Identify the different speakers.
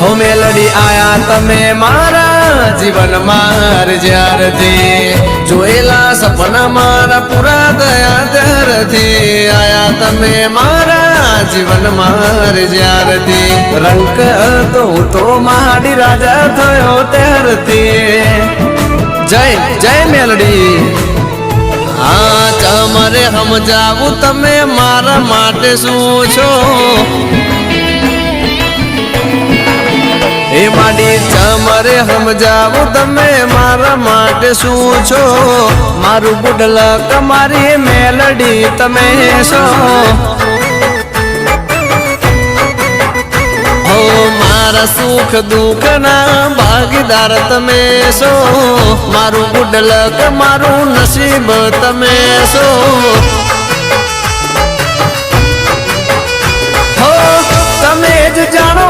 Speaker 1: हो मेलडी आया तमे मारा जीवन मार ज्यारथी जोएला सपना मारा पूरा दया त्यारथी आया तमे मारा जीवन मार ज्यारथी रंग तो महाडी राजा थयो त्यारथी जय जय मेलडी हाँ तमरे समजावू तमे मारा माटे शुं छो ए माडी तमरे समजावू तमे मारा माटे शुं छो मारू गुडलक मारी मेलडी तमे शो हो मारा सुख दुख ना भागीदार तमे शो मारू गुडलक मारू नसीब तमे शो हो तमे ज जानो